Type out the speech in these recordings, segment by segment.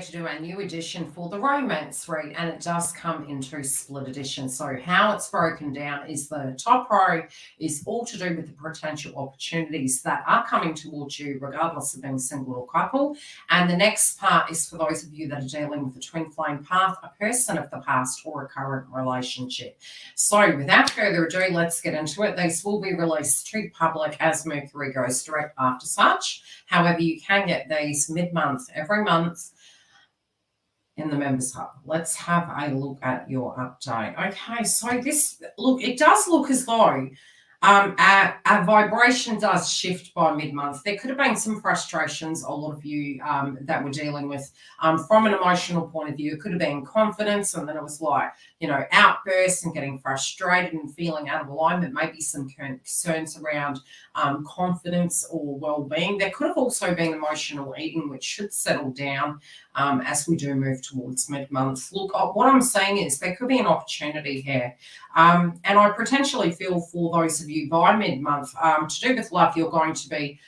to do a new edition for the romance read, and it does come into split edition. So how it's broken down is the top row is all to do with the potential opportunities that are coming towards you, regardless of being single or couple. And the next part is for those of you that are dealing with a twin flame path, a person of the past, or a current relationship. So without further ado, let's get into it. These will be released to the public as Mercury goes direct after such. However, you can get these mid-month every month in the members hub. Let's have a look at your update. Okay, so this look, it does look as though our vibration does shift by mid-month. There could have been some frustrations, a lot of you that were dealing with from an emotional point of view. It could have been confidence, and then it was like, you know, outbursts and getting frustrated and feeling out of alignment, maybe some concerns around confidence or well-being. There could have also been emotional eating, which should settle down as we do move towards mid-month. Look, what I'm saying is there could be an opportunity here. And I potentially feel for those of you by mid-month, to do with love, you're going to be,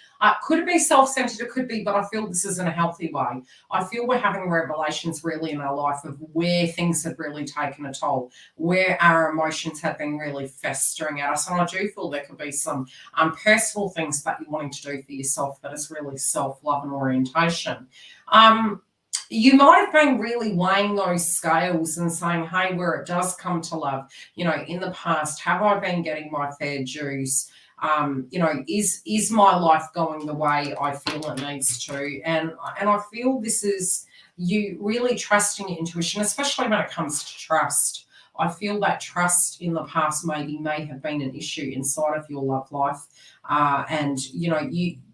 could it be self-centered? It could be, but I feel this is in a healthy way. I feel we're having revelations really in our life of where things have really taken a toll, where our emotions have been really festering at us. And I do feel there could be some personal things that you're wanting to do for yourself that is really self-love and orientation. You might have been really weighing those scales and saying, hey, where it does come to love, you know, in the past, have I been getting my fair dues? You know, is my life going the way I feel it needs to? And I feel this is you really trusting your intuition, especially when it comes to trust. I feel that trust in the past may have been an issue inside of your love life. And, you know,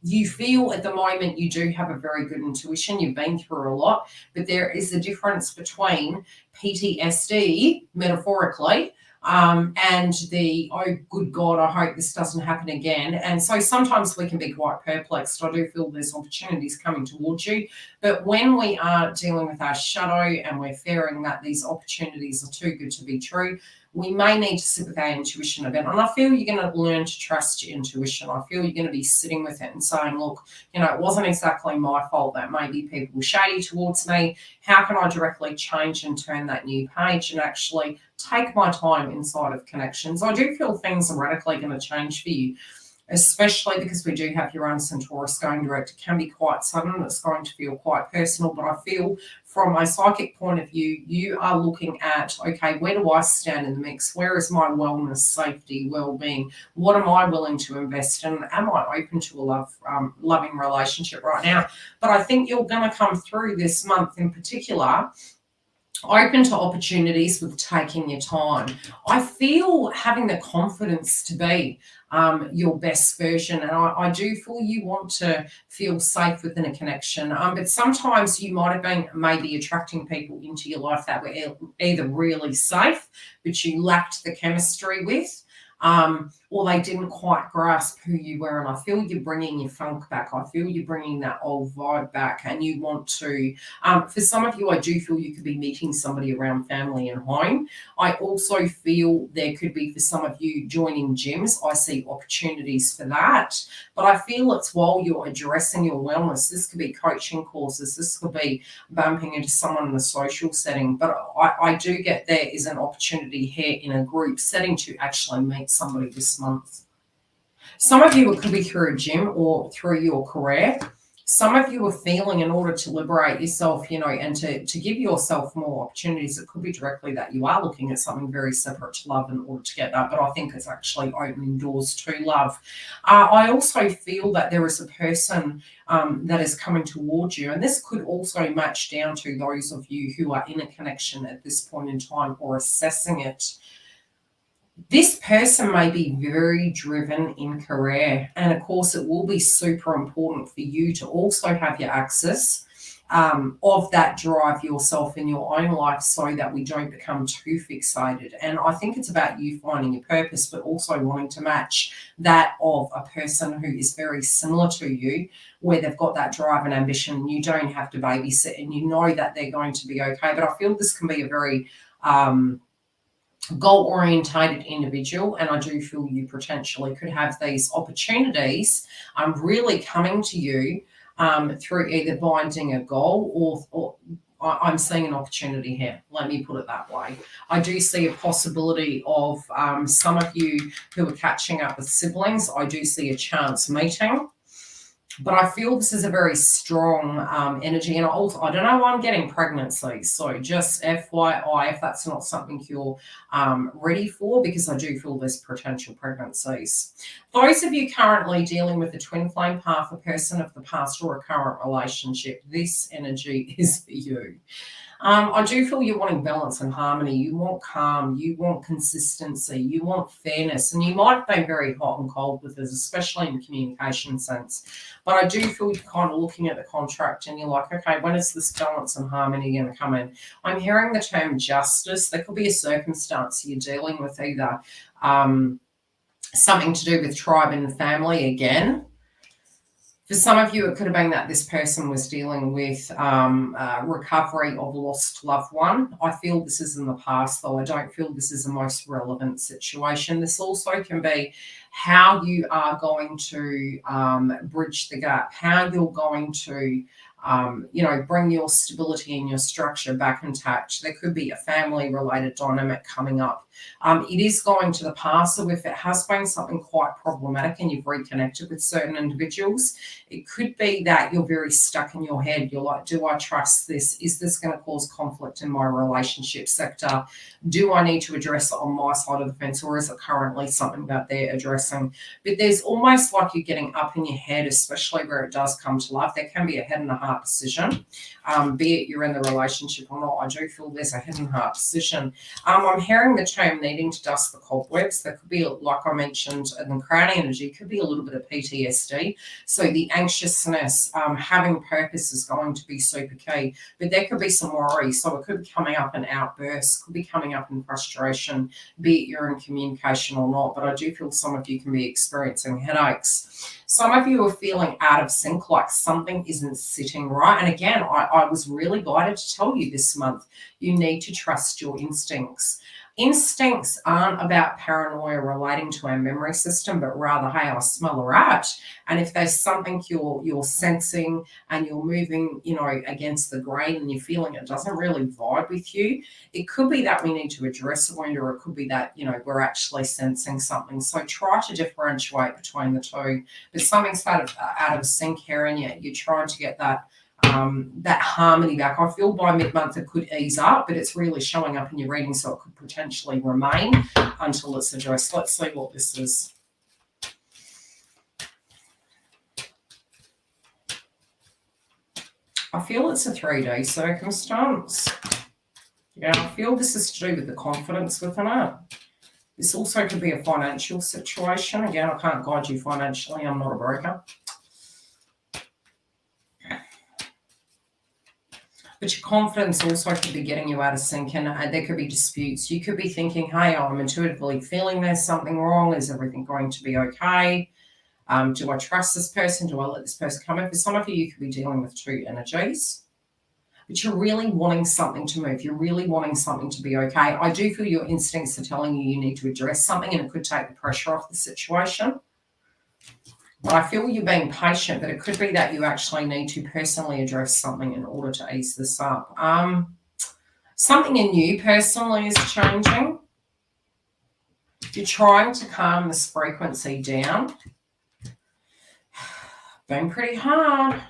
you feel at the moment you do have a very good intuition. You've been through a lot, but there is a difference between PTSD, metaphorically, and the, oh, good God, I hope this doesn't happen again. And so sometimes we can be quite perplexed. I do feel there's opportunities coming towards you. But when we are dealing with our shadow and we're fearing that these opportunities are too good to be true, we may need to sit with our intuition a bit. And I feel you're going to learn to trust your intuition. I feel you're going to be sitting with it and saying, look, you know, it wasn't exactly my fault that maybe people were shady towards me. How can I directly change and turn that new page and actually take my time inside of connections? I do feel things are radically going to change for you, especially because we do have Uranus and Taurus going direct. It can be quite sudden. It's going to feel quite personal, but I feel from my psychic point of view, you are looking at, okay, where do I stand in the mix? Where is my wellness, safety, well-being? What am I willing to invest in? Am I open to a loving relationship right now? But I think you're going to come through this month in particular open to opportunities with taking your time. I feel having the confidence to be your best version, and I do feel you want to feel safe within a connection, but sometimes you might have been maybe attracting people into your life that were either really safe but you lacked the chemistry with, or they didn't quite grasp who you were. And I feel you're bringing your funk back. I feel you're bringing that old vibe back, and you want to, for some of you, I do feel you could be meeting somebody around family and home. I also feel there could be, for some of you, joining gyms. I see opportunities for that, but I feel it's while you're addressing your wellness. This could be coaching courses. This could be bumping into someone in a social setting, but I do get there is an opportunity here in a group setting to actually meet somebody this month. Some of you, it could be through a gym or through your career. Some of you are feeling, in order to liberate yourself, you know, and to give yourself more opportunities, it could be directly that you are looking at something very separate to love in order to get that. But I think it's actually opening doors to love. I also feel that there is a person that is coming towards you. And this could also match down to those of you who are in a connection at this point in time or assessing it. This person may be very driven in career, and of course it will be super important for you to also have your access of that drive yourself in your own life, so that we don't become too fixated. And I think it's about you finding your purpose, but also wanting to match that of a person who is very similar to you, where they've got that drive and ambition. You don't have to babysit, and you know that they're going to be okay. But I feel this can be a very goal-orientated individual, and I do feel you potentially could have these opportunities really coming to you through either binding a goal or I'm seeing an opportunity here. Let me put it that way. I do see a possibility of some of you who are catching up with siblings. I do see a chance meeting. But I feel this is a very strong energy. And also, I don't know why I'm getting pregnancy. So just FYI, if that's not something you're ready for, because I do feel there's potential pregnancies. Those of you currently dealing with a twin flame path, a person of the past, or a current relationship, this energy is for you. I do feel you're wanting balance and harmony. You want calm. You want consistency. You want fairness. And you might be very hot and cold with this, especially in the communication sense. But I do feel you're kind of looking at the contract and you're like, okay, when is this balance and harmony going to come in? I'm hearing the term justice. There could be a circumstance you're dealing with, either something to do with tribe and family again. For some of you, it could have been that this person was dealing with recovery of a lost loved one. I feel this is in the past, though. I don't feel this is the most relevant situation. This also can be how you are going to bridge the gap, how you're going to bring your stability and your structure back intact. There could be a family-related dynamic coming up. It is going to the past, so if it has been something quite problematic and you've reconnected with certain individuals, it could be that you're very stuck in your head. You're like, do I trust this? Is this going to cause conflict in my relationship sector? Do I need to address it on my side of the fence, or is it currently something that they're addressing? But there's almost like you're getting up in your head, especially where it does come to life. There can be a head and a heart decision, be it you're in the relationship or not. I do feel there's a head and heart decision. I'm hearing the term needing to dust the cobwebs. There could be, like I mentioned, in the crown energy, could be a little bit of PTSD. So the anxiousness, having purpose is going to be super key. But there could be some worry. So it could be coming up in outbursts, could be coming up in frustration, be it you're in communication or not. But I do feel some of you can be experiencing headaches. Some of you are feeling out of sync, like something isn't sitting right. And again, I was really guided to tell you this month, you need to trust your instincts. Instincts aren't about paranoia relating to our memory system, but rather, hey, I smell a rat. And if there's something you're sensing and you're moving, against the grain and you're feeling it doesn't really vibe with you, it could be that we need to address a wound, or it could be that, we're actually sensing something. So try to differentiate between the two. But something's out of sync here, and you're trying to get that harmony back. I feel by mid-month it could ease up, but it's really showing up in your reading, so it could potentially remain until it's addressed. Let's see what this is. I feel it's a 3D circumstance. Yeah, I feel this is to do with the confidence within it. This also could be a financial situation. Again, I can't guide you financially. I'm not a broker. But your confidence also could be getting you out of sync, and there could be disputes. You could be thinking, hey, I'm intuitively feeling there's something wrong. Is everything going to be okay? Do I trust this person? Do I let this person come in? For some of you, you could be dealing with two energies. But you're really wanting something to move. You're really wanting something to be okay. I do feel your instincts are telling you need to address something, and it could take the pressure off the situation. But I feel you're being patient, but it could be that you actually need to personally address something in order to ease this up. Something in you personally is changing. You're trying to calm this frequency down. Been pretty hard.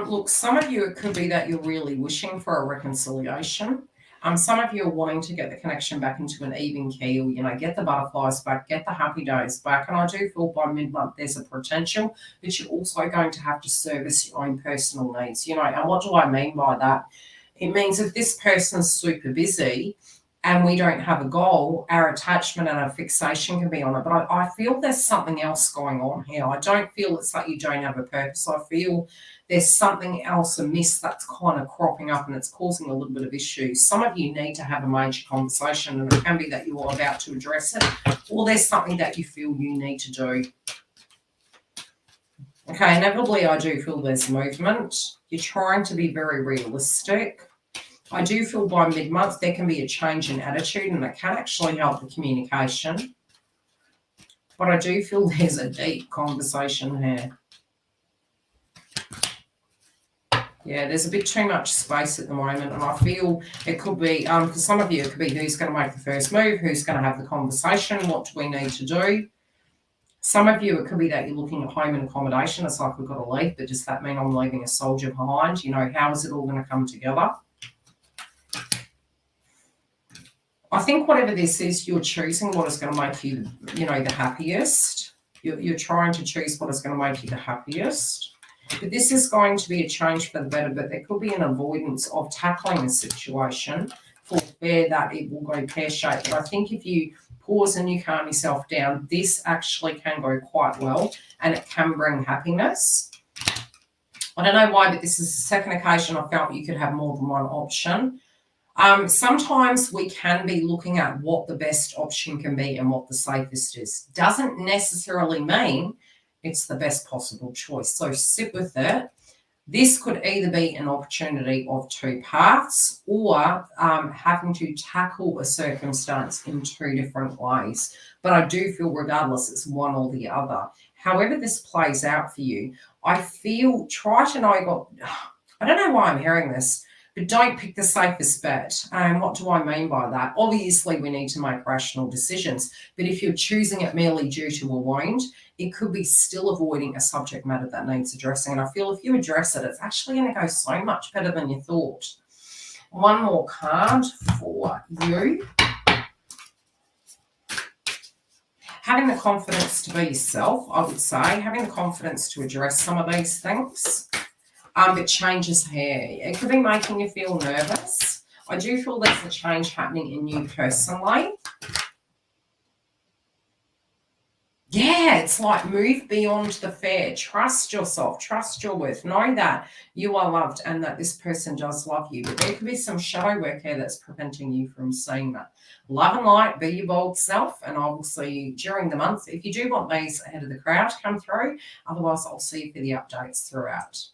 Look, some of you, it could be that you're really wishing for a reconciliation. Some of you are wanting to get the connection back into an even keel, get the butterflies back, get the happy days back. And I do feel by mid-month there's a potential, but you're also going to have to service your own personal needs. And what do I mean by that? It means if this person's super busy and we don't have a goal, our attachment and our fixation can be on it. But I feel there's something else going on here. I don't feel it's like you don't have a purpose. I feel there's something else amiss that's kind of cropping up and it's causing a little bit of issues. Some of you need to have a major conversation, and it can be that you're about to address it, or there's something that you feel you need to do. Okay, inevitably I do feel there's movement. You're trying to be very realistic. I do feel by mid-month there can be a change in attitude, and it can actually help the communication. But I do feel there's a deep conversation here. Yeah, there's a bit too much space at the moment, and I feel it could be, for some of you, it could be who's going to make the first move, who's going to have the conversation, what do we need to do. Some of you, it could be that you're looking at home and accommodation. It's like we've got to leave, but does that mean I'm leaving a soldier behind? You know, how is it all going to come together? I think whatever this is, you're choosing what is going to make you, you know, the happiest. You're trying to choose what is going to make you the happiest. But this is going to be a change for the better, but there could be an avoidance of tackling a situation for fear that it will go pear-shaped. But I think if you pause and you calm yourself down, this actually can go quite well and it can bring happiness. I don't know why, but this is the second occasion I felt you could have more than one option. Sometimes we can be looking at what the best option can be and what the safest is. Doesn't necessarily mean it's the best possible choice. So sit with it. This could either be an opportunity of two paths or having to tackle a circumstance in two different ways. But I do feel regardless, it's one or the other. However this plays out for you, I feel, I don't know why I'm hearing this, but don't pick the safest bet. What do I mean by that? Obviously, we need to make rational decisions. But if you're choosing it merely due to a wound, it could be still avoiding a subject matter that needs addressing. And I feel if you address it, it's actually going to go so much better than you thought. One more card for you. Having the confidence to be yourself, I would say. Having the confidence to address some of these things. It changes here. It could be making you feel nervous. I do feel there's a change happening in you personally. Yeah, it's like move beyond the fair. Trust yourself. Trust your worth. Know that you are loved and that this person does love you. But there could be some shadow work here that's preventing you from seeing that. Love and light, be your bold self, and I will see you during the month. If you do want these ahead of the crowd, come through. Otherwise, I'll see you for the updates throughout.